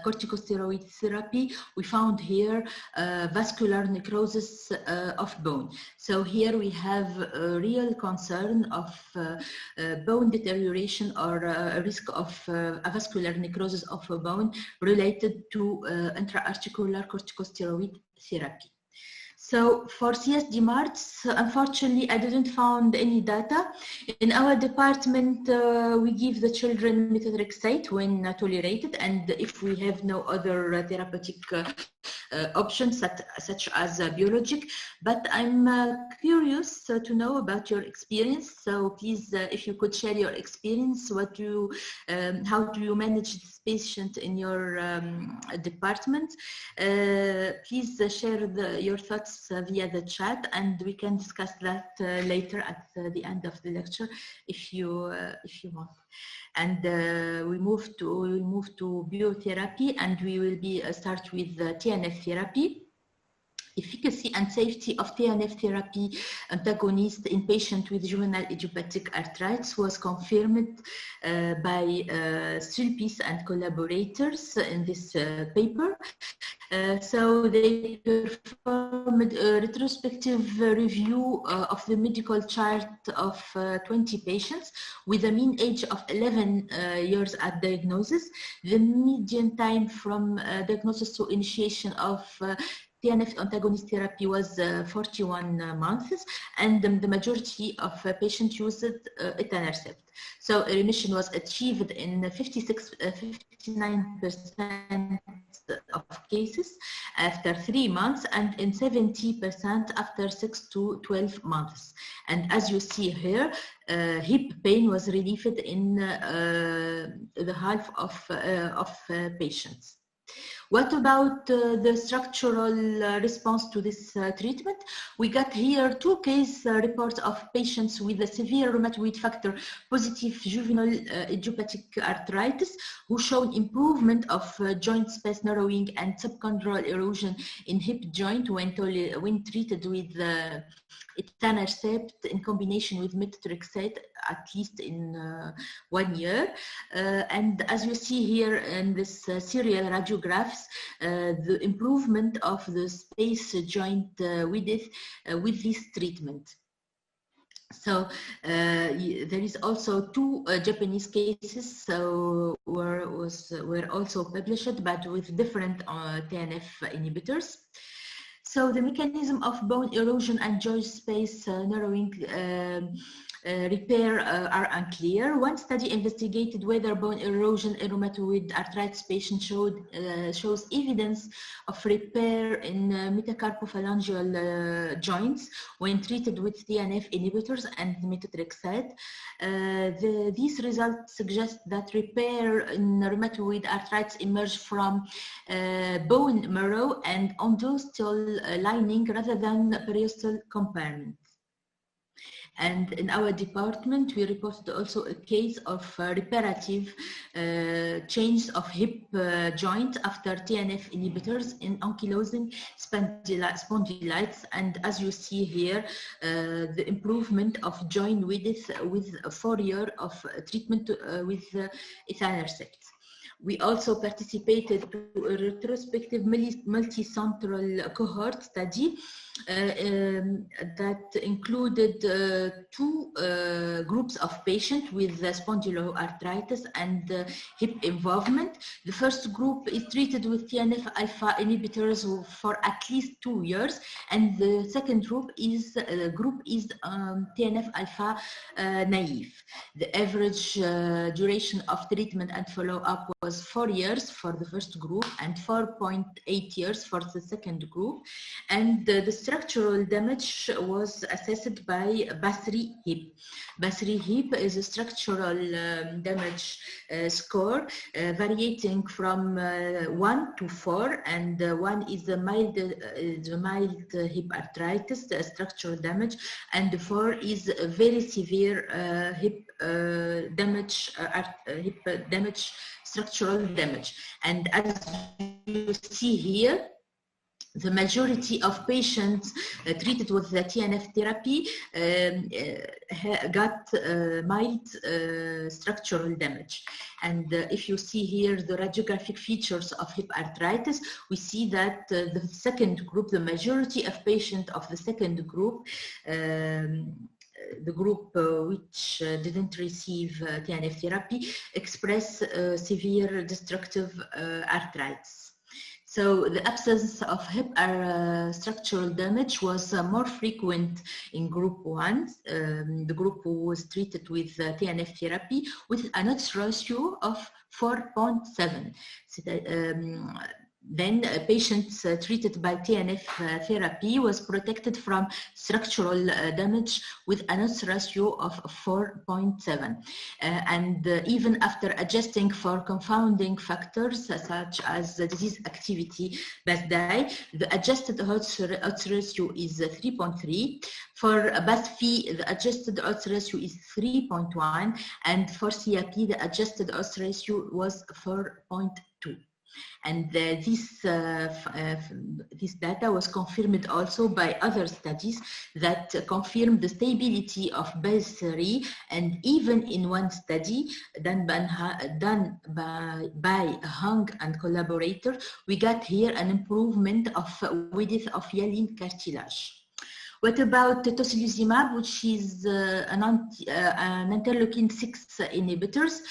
corticosteroid therapy, we found here vascular necrosis of bone. So here we have a real concern of bone deterioration or a risk of vascular necrosis of a bone related to intra-articular corticosteroid therapy. So for CSD marts, unfortunately, I didn't find any data. In our department, we give the children methotrexate when tolerated, and if we have no other therapeutic options such as biologic. But I'm curious to know about your experience. So please, if you could share your experience, how do you manage this patient in your department? Please share your thoughts via the chat, and we can discuss that later at the end of the lecture if you want. And we move to biotherapy, and we will start with TNF therapy. Efficacy and safety of TNF therapy antagonist in patients with juvenile idiopathic arthritis was confirmed by Sulpice and collaborators in this paper. So they performed a retrospective review of the medical chart of 20 patients with a mean age of 11 years at diagnosis. The median time from diagnosis to initiation of TNF antagonist therapy was 41 months, and the majority of patients used etanercept. So remission was achieved in 59% of cases after 3 months, and in 70% after 6 to 12 months. And as you see here, hip pain was relieved in the half of patients. What about the structural response to this treatment? We got here 2 case reports of patients with a severe rheumatoid factor positive juvenile idiopathic arthritis who showed improvement of joint space narrowing and subchondral erosion in hip joint when treated with etanercept in combination with methotrexate at least in 1 year. And as you see here in this serial radiographs, the improvement of the space joint width with this treatment. So there is also 2 Japanese cases so were also published, but with different TNF inhibitors. So the mechanism of bone erosion and joint space narrowing repair are unclear. One study investigated whether bone erosion in rheumatoid arthritis patients shows evidence of repair in metacarpophalangeal joints when treated with TNF inhibitors and methotrexate. These results suggest that repair in rheumatoid arthritis emerged from bone marrow and endosteal lining rather than periosteal compartment. And in our department, we reported also a case of reparative change of hip joint after TNF inhibitors in ankylosing spondylitis. And as you see here, the improvement of joint width with 4 years of treatment with etanercept. We also participated to a retrospective multicentral cohort study that included 2 groups of patients with spondyloarthritis and hip involvement. The first group is treated with TNF-alpha inhibitors for at least 2 years, and the second group is TNF-alpha naive. The average duration of treatment and follow-up was 4 years for the first group and 4.8 years for the second group, and the structural damage was assessed by Basri hip. Basri hip is a structural damage score varying from 1 to 4, and 1 is the mild hip arthritis structural damage, and 4 is a very severe hip damage, structural damage. And as you see here, the majority of patients treated with the TNF therapy got mild structural damage. And if you see here the radiographic features of hip arthritis, we see that the second group, the majority of patients of the second group, the group which didn't receive TNF therapy, express severe destructive arthritis. So the absence of hip structural damage was more frequent in group 1, the group who was treated with TNF therapy, with an odds ratio of 4.7. So then patients treated by TNF therapy was protected from structural damage with an odds ratio of 4.7. And even after adjusting for confounding factors such as the disease activity BASDAI, the adjusted odds ratio is 3.3. For BASFI, the adjusted odds ratio is 3.1. And for CAP, the adjusted odds ratio was 4.2. And this data was confirmed also by other studies that confirmed the stability of BAS3, and even in one study done by Hung and collaborator, we got here an improvement of width of hyaline cartilage. What about tocilizumab, which is an interleukin-6 inhibitors?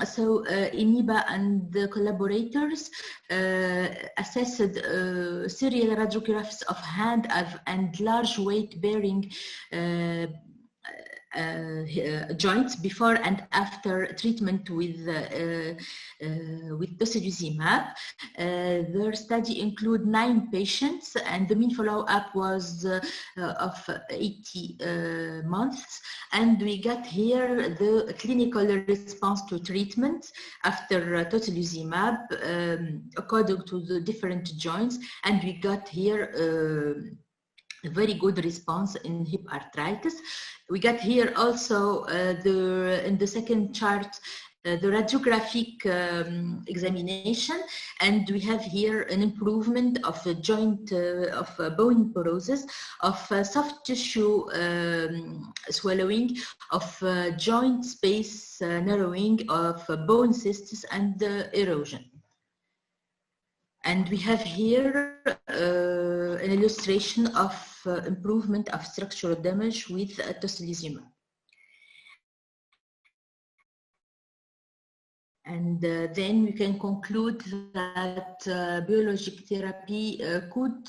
So INIBA and the collaborators assessed serial radiographs of hand and large weight-bearing joints before and after treatment with tocilizumab. Their study include 9 patients, and the mean follow-up was of 80 months. And we got here the clinical response to treatment after tocilizumab according to the different joints, and we got here a very good response in hip arthritis. We got here also in the second chart the radiographic examination, and we have here an improvement of a joint of bone porosis, of soft tissue swallowing, of joint space narrowing, of bone cysts and erosion. And we have here an illustration of improvement of structural damage with tocilizumab. And then we can conclude that biologic therapy could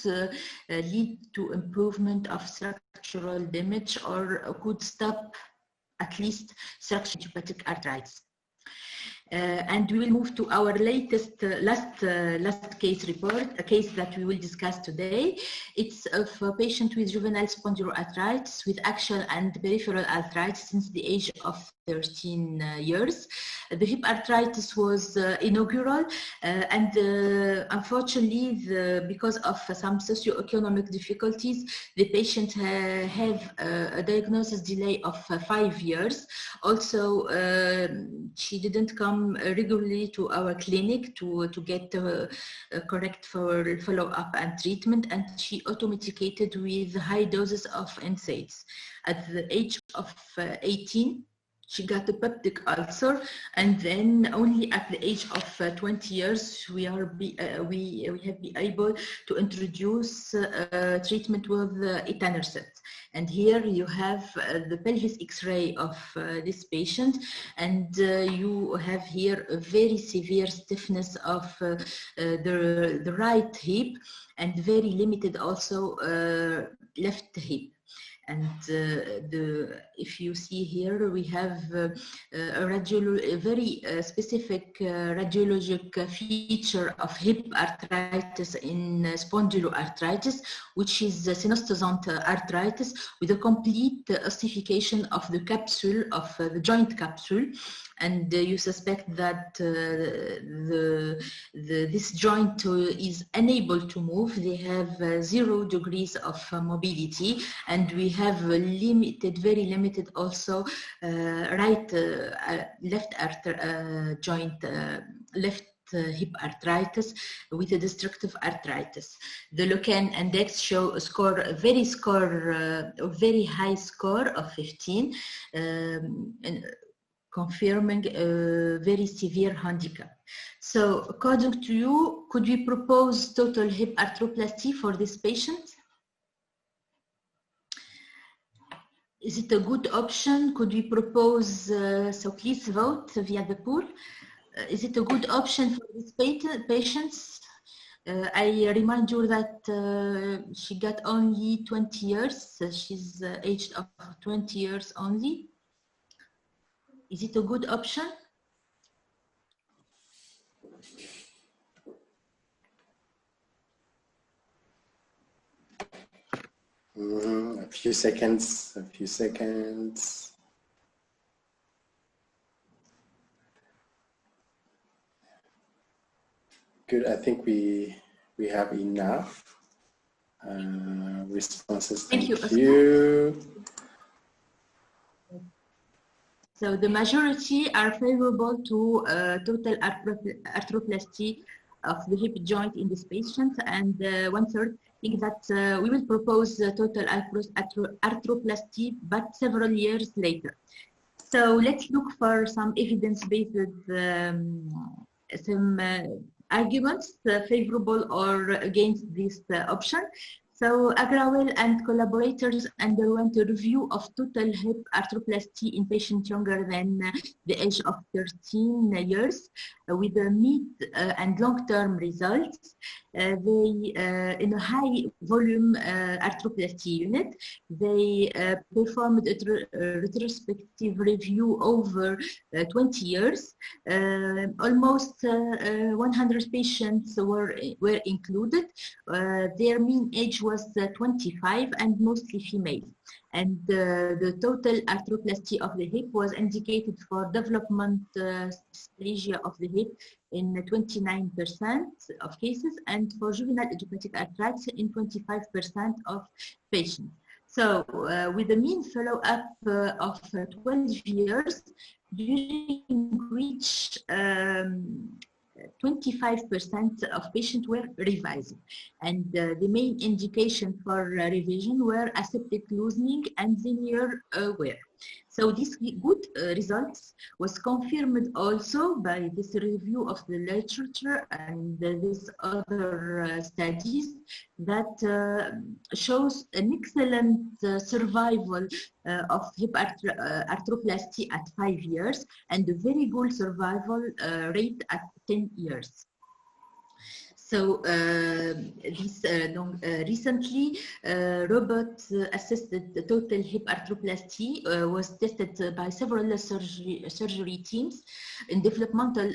lead to improvement of structural damage, or could stop at least structural hepatic arthritis. And we will move to our latest, last case report, a case that we will discuss today. It's of a patient with juvenile spondyloarthritis with axial and peripheral arthritis since the age of 13 years. The hip arthritis was inaugural, and unfortunately, because of some socioeconomic difficulties, the patient have a diagnosis delay of 5 years. Also, she didn't come regularly to our clinic to get correct for follow-up and treatment, and she automedicated with high doses of NSAIDs. At the age of 18, she got a peptic ulcer, and then only at the age of 20 years we have been able to introduce treatment with etanercept. And here you have the pelvis X-ray of this patient, and you have here a very severe stiffness of the right hip, and very limited also left hip. And if you see here, we have a very specific radiologic feature of hip arthritis in spondyloarthritis, which is synostasant arthritis with a complete ossification of the capsule, of the joint capsule. And you suspect that this joint is unable to move. They have 0 degrees of mobility, and we have limited, very limited also left joint, left hip arthritis with a destructive arthritis. The Locan index show a score, a very high score of 15. Confirming a very severe handicap. So according to you, could we propose total hip arthroplasty for this patient? Is it a good option? Could we propose, so please vote via the poll. Is it a good option for these patients? I remind you that she got only 20 years. She's aged of 20 years only. Is it a good option? A few seconds, Good, I think we have enough responses. Thank you. So the majority are favorable to total arthroplasty of the hip joint in this patient, and 1/3 think that we will propose total arthroplasty, but several years later. So let's look for some evidence-based arguments favorable or against this option. So Agrawal and collaborators underwent a review of total hip arthroplasty in patients younger than the age of 13 years with the mid and long-term results. In a high volume arthroplasty unit, they performed a retrospective review over 20 years. Almost 100 patients were included. Their mean age was 25 and mostly female. And the total arthroplasty of the hip was indicated for development dysplasia of the hip in 29% of cases, and for juvenile idiopathic arthritis in 25% of patients. So with a mean follow-up of 12 years, during which 25% of patients were revising, and the main indication for revision were aseptic loosening and linear wear. So these good results was confirmed also by this review of the literature and these other studies that shows an excellent survival of hip arthroplasty at 5 years and a very good survival rate at 10 years. So recently, robot-assisted total hip arthroplasty was tested by several surgery teams in developmental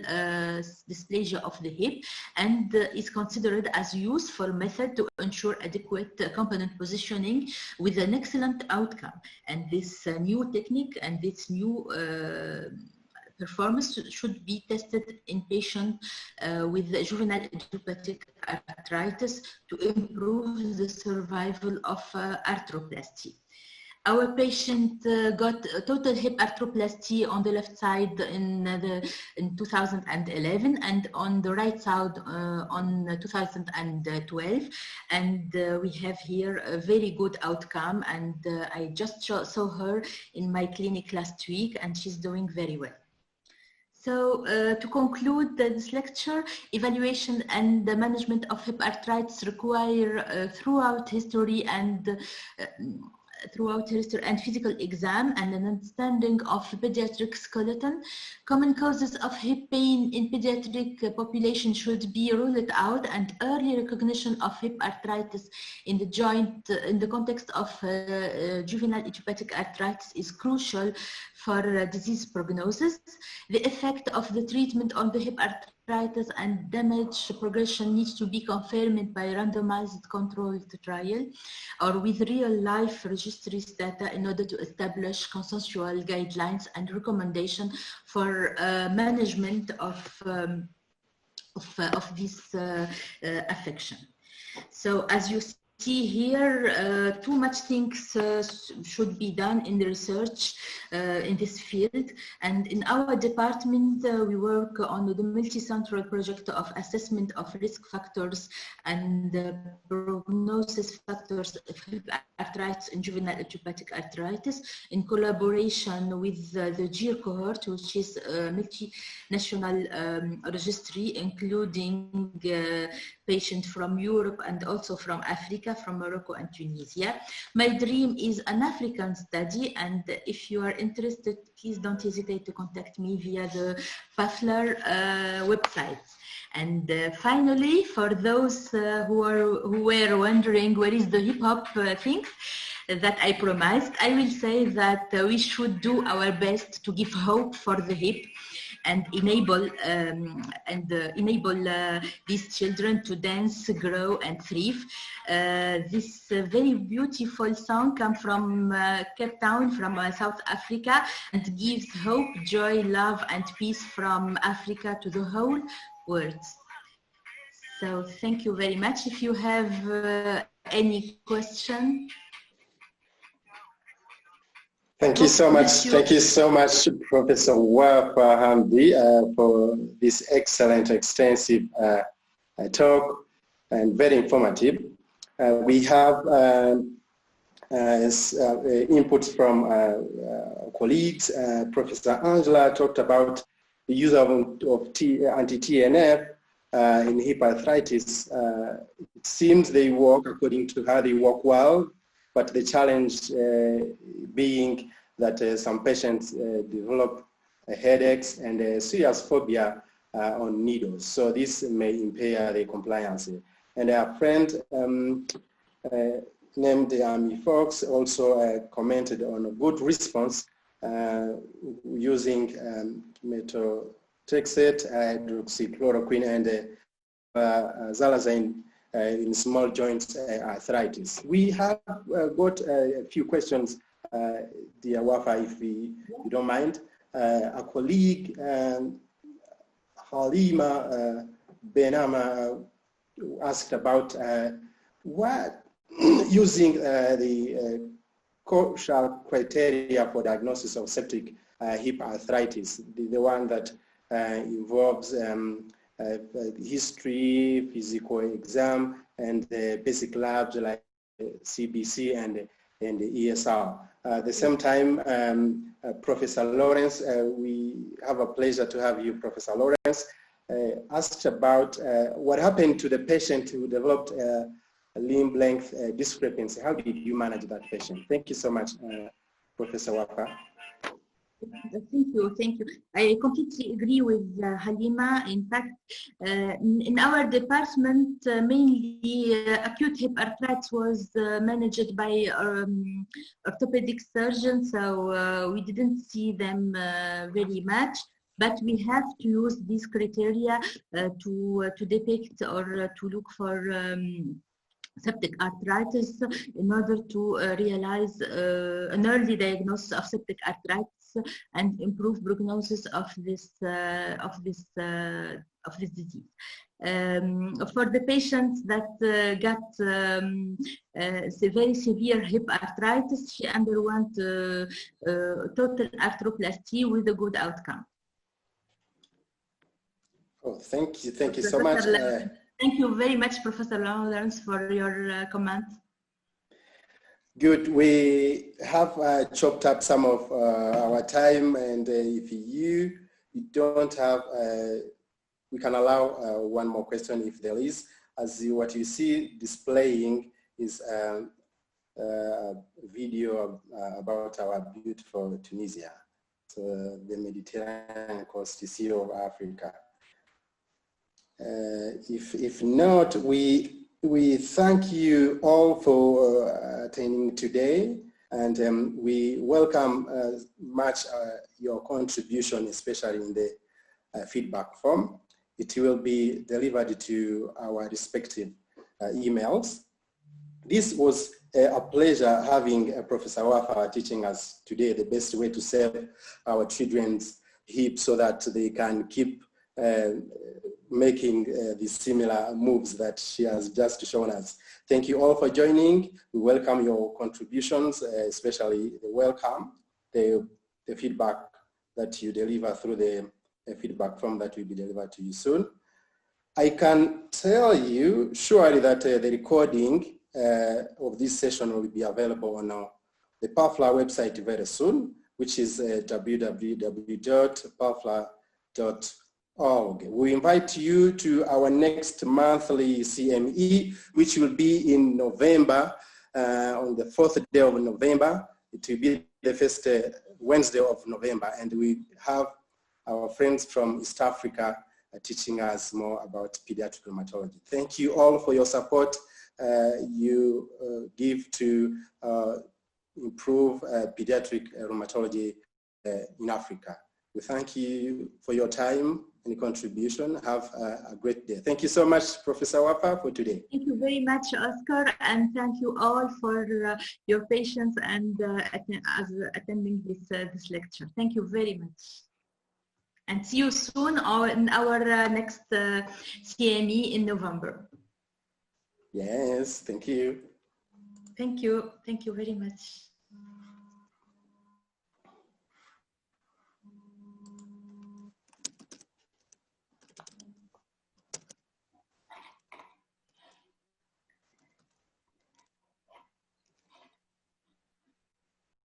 dysplasia of the hip, and is considered as useful method to ensure adequate component positioning with an excellent outcome. And this new technique and this new performance should be tested in patients with juvenile idiopathic arthritis to improve the survival of arthroplasty. Our patient got total hip arthroplasty on the left side in 2011 and on the right side on 2012, and we have here a very good outcome, and I just saw her in my clinic last week and she's doing very well. So to conclude this lecture, evaluation and the management of hip arthritis require throughout history and physical exam and an understanding of pediatric skeleton. Common causes of hip pain in pediatric population should be ruled out, and early recognition of hip arthritis in the joint in the context of juvenile idiopathic arthritis is crucial for disease prognosis. The effect of the treatment on the hip arthritis and damage progression needs to be confirmed by randomized controlled trial or with real-life registry data in order to establish consensual guidelines and recommendation for management of this affection. So as you see here, too much things should be done in the research in this field, and in our department we work on the multi-central project of assessment of risk factors and prognosis factors of hip arthritis and juvenile idiopathic arthritis in collaboration with the GEAR cohort, which is a multinational registry including patients from Europe and also from Africa. Africa, from Morocco and Tunisia. My dream is an African study, and if you are interested, please don't hesitate to contact me via the PAFLAR website. And finally, for those who were wondering where is the hip hop thing that I promised, I will say that we should do our best to give hope for the hip and enable these children to dance, grow, and thrive. This very beautiful song comes from Cape Town, from South Africa, and gives hope, joy, love, and peace from Africa to the whole world. So thank you very much. If you have any question. Thank you so much. Thank you so much, Professor Wafa Hamdi, for this excellent, extensive talk and very informative. We have inputs from colleagues. Professor Angela talked about the use of anti-TNF in hip arthritis. It seems they work according to how they work well, but the challenge being that some patients develop headaches and serious phobia on needles. So this may impair the compliance. And our friend named Amy Fox also commented on a good response using methotrexate, hydroxychloroquine, and xylazine in small joint arthritis. We have got a few questions, dear Wafa, if you don't mind. A colleague, Halima Benama, asked about what using the Kochal criteria for diagnosis of septic hip arthritis, the one that involves history, physical exam, and basic labs like CBC and the ESR. At the same time, Professor Lawrence, we have a pleasure to have you, Professor Lawrence, asked about what happened to the patient who developed a limb length discrepancy. How did you manage that patient? Thank you so much, Professor Wafa. Thank you. I completely agree with Halima. In fact, in our department, mainly acute hip arthritis was managed by orthopedic surgeons, so we didn't see them very much. But we have to use these criteria to depict or to look for septic arthritis in order to realize an early diagnosis of septic arthritis and improve prognosis of this disease. For the patients that got very severe hip arthritis, she underwent total arthroplasty with a good outcome. Oh, thank you so much. Thank you very much, Professor Lawrence, for your comment. Good. We have chopped up some of our time, and if you don't have, we can allow one more question if there is. As what you see displaying is a video about our beautiful Tunisia, so the Mediterranean coast, the Sea of Africa. If not, we thank you all for attending today, and we welcome much your contribution, especially in the feedback form. It will be delivered to our respective emails. This was a pleasure having Professor Wafa teaching us today the best way to save our children's hips so that they can keep making the similar moves that she has just shown us. Thank you all for joining. We welcome your contributions, especially the feedback that you deliver through the feedback form that will be delivered to you soon. I can tell you surely that the recording of this session will be available on the PAFLAR website very soon, which is www.paflar.org. Oh, okay. We invite you to our next monthly CME, which will be in November, on the 4th day of November. It will be the first Wednesday of November, and we have our friends from East Africa teaching us more about pediatric rheumatology. Thank you all for your support you give to improve pediatric rheumatology in Africa. We thank you for your time and contribution. Have a great day. Thank you so much, Professor Wapa, for today. Thank you very much, Oscar, and thank you all for your patience and attending this lecture. Thank you very much. And see you soon in our next CME in November. Yes, thank you. Thank you. Thank you very much.